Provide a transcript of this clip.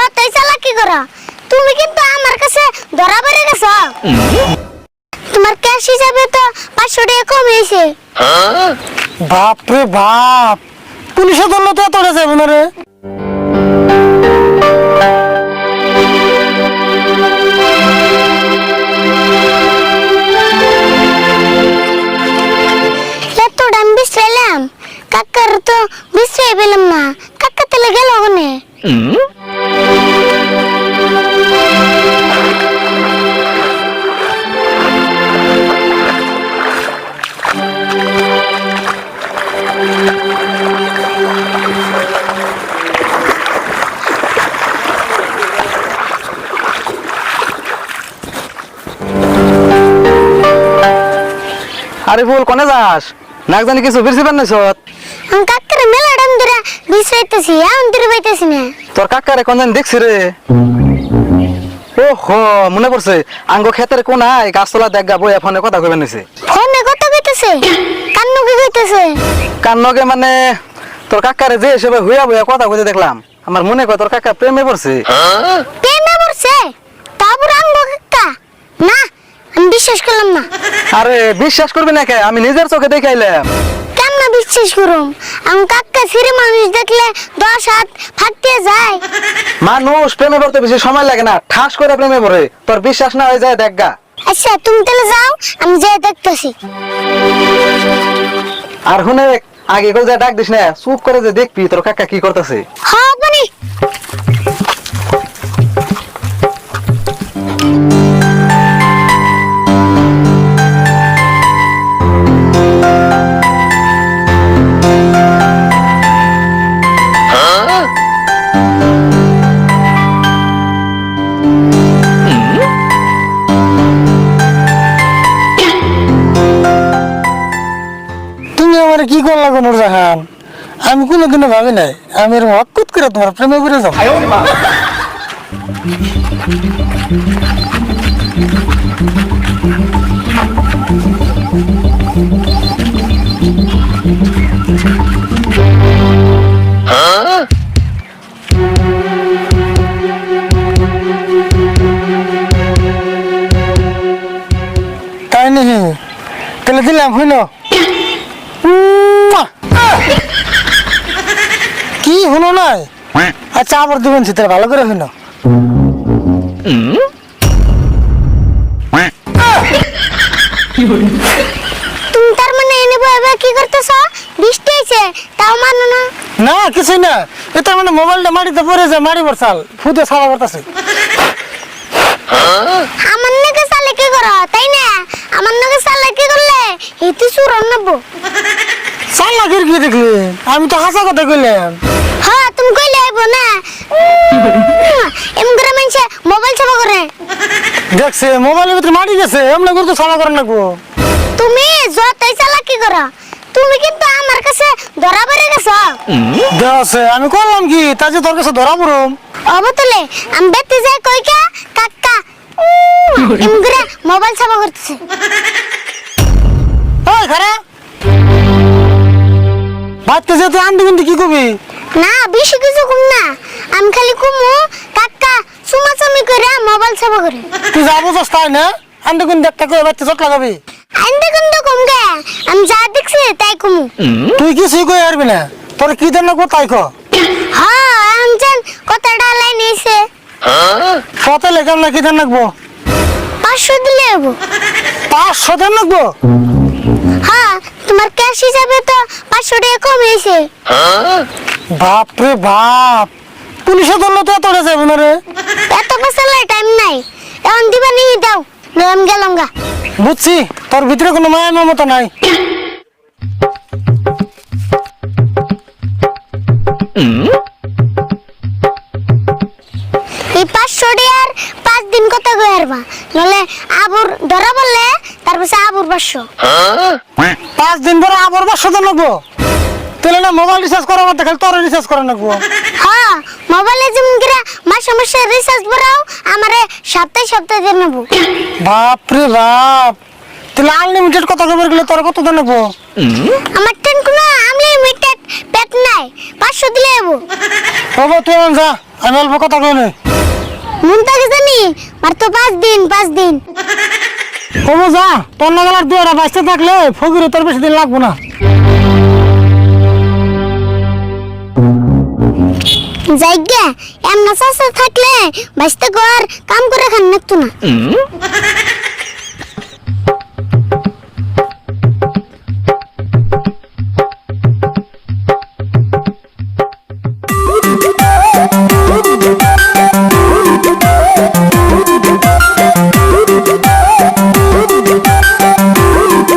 যতই চালাকি করো তুমি কিন্তু আমার কাছে ধরা পড়ে গেছো। তোমার ক্যাশ হিসাবে তো 500 টাকা কম হয়েছে। বাপ রে বাপ, পুলিশে ধরলো তো এতটা যাবে না রে। এত দাম বিশ্রাইলাম, কাকার তো বিশ্রাই পেলাম না। কাকা তেলে গেল ওখানে। আরে ফুল কোনে যাস? নাক জানি কিছু বেশি বানাইছ। আমি কাকার মেলা দাম ধরে বিশ্রাইতেছি, এখন ধরে পাইতেছি না। তোর কাকারে কোন জানি দেখছি রে। ওহো মনে পড়ছে, আঙ্গ ক্ষেতের কোনায় গাছতলা দেখা বইয়া ফোনে কথা কইবেন নিছে। ফোনে কথা কইতেছে? কান্নু কি কইতেছে? কান্নকে মানে তোর কাকারে যে হিসেবে হুইয়া বইয়া কথা কইতে দেখলাম, আমার মনে কয় তোর কাকা প্রেমে পড়ছে। প্রেমে পড়ছে? তারপর আঙ্গ কাকা? না, আমি বিশ্বাস করলাম না। আরে বিশ্বাস করবি না কে? আমি নিজের চোখে দেখাইলাম। কেমন বিশ্বাস করুম? আমি কাকা ছেড়ে মানুষ দেখলে 10 হাত ফাটিয়ে যায়। মানুষ প্রেমে পড়তে বেশি সময় লাগে না, ঠাস করে প্রেমে পড়ে। তোর বিশ্বাস না হয়ে যায় দেখা। আচ্ছা তুমি তাহলে যাও, আমি যাই দেখতেছি। আর শুনে আগে করে যা ডাক দিস না, চুপ করে যে দেখবি তোর কাকা কি করতেছে। হ্যাঁ বনি। তুমি আমার কি করলা কোন জাহান? আমি কোনোদিনও ভাবি নাই আমি এরকম অকুত করে তোমার প্রেমে পড়ে যাবো। তাই নাকি? তাহলে দিলাম হইল। কি হলো নাই? আচ্ছা আবার দিবেন সেটা ভালো করে হইল। তুমি তার মানে এনে বইবে কি করতেছ? বৃষ্টি হইছে তাও মানো না? না কিছুই না, এটা মানে মোবাইলটা মাটিতে পড়ে যায়, মারি পড়ছাল ফুটে সারা করতেছে। আমার নাকি চালে কি করো তাই না? আমার নাকি চালে কি করলে এতে চুরন নেবো। চাল লাগির কি দেখলি? আমি তো হাসা কথা কইলাম। হ্যাঁ তুমি কইলে আইবো না। এমন করে মানুষে মোবাইল ছাপা করে। দেখছে মোবাইলের ভিতরে মারি গেছে, এমনি করে তো সারা করেন লাগবো। তুমি যতই চালাকি করো তুমি কিন্তু আমার কাছে ধরা পড়ে গেছো। দেখছে আমি করলাম কি তা যে তোর কাছে ধরা পড়ুম? অবতলে আমি বেতে যাই কইকা কাকা এমন করে মোবাইল ছাপা করতেছে। ওই খারা ভাবতে যে তুই আনবি কিন্তু কি কবি? না বেশি কিছু কম না, আমি খালি কুমু কাকা চুমাচামি করে মোবাইল ছাপা করে। তুই যাবো যাস তাই না? আনবি কিন্তু একটা করে বাচ্চা চট লাগাবি। আইন্দে কিন্তু কম গে, আমি যা দেখছি তাই কুমু। তুই কিছুই কই পারবি না, তোর কি দেন লাগবো তাই ক। হ্যাঁ আমজান কথাটা লাই নিছে। কত লেখাম না কি দেন লাগবো? 500 দিলে হবো। 500 দেন লাগবো? হ্যাঁ তোমার ক্যাশ হিসাবে তো 500 টাকা কম হয়েছে। বাপ রে বাপ, পুলিশে ধরলো তো এতটা যাবে না রে। এত পেছালে টাইম নাই, এখন দিবা নিয়ে দাও, আমি গেলাম গা। বুঝছি তোর ভিতরে কোনো মায়া মমতা নাই। এই 500 টাকার 5 দিন কত কই হারবা, নলে আবুর ধরা বললে তারপর আবুর 500। 5 দিন পরে আবার 500 দেন লাগবো? তাহলে না মোবাইল রিচার্জ করা বলতে খালি তোর রিচার্জ করা লাগবো। হ্যাঁ মোবাইলে যেমন করে মাসে মাসে রিচার্জ ভরাও, আমারে সপ্তাহে সপ্তাহে দিয়ে নেবো। বাপ রে বাপ, তাহলে আনলিমিটেড কথা কবে গেলে তোর কত দাম নেবো? আমার টেন কোনো আনলিমিটেড পেট নাই, 500 দিলে যাবো। বাবা তুই এখন যা, আমি অল্প কথা কই নে। মন থাকে জানি আর তো 5 দিন 5 দিন। বাবা যা, তোর না গেলার দুয়ারা বাঁচতে থাকলে ফকিরে তোর বেশি দিন লাগবো না। জায়গা এমন চাষা থাকলে বাঁচতে ঘর কাম করে খান না তো না।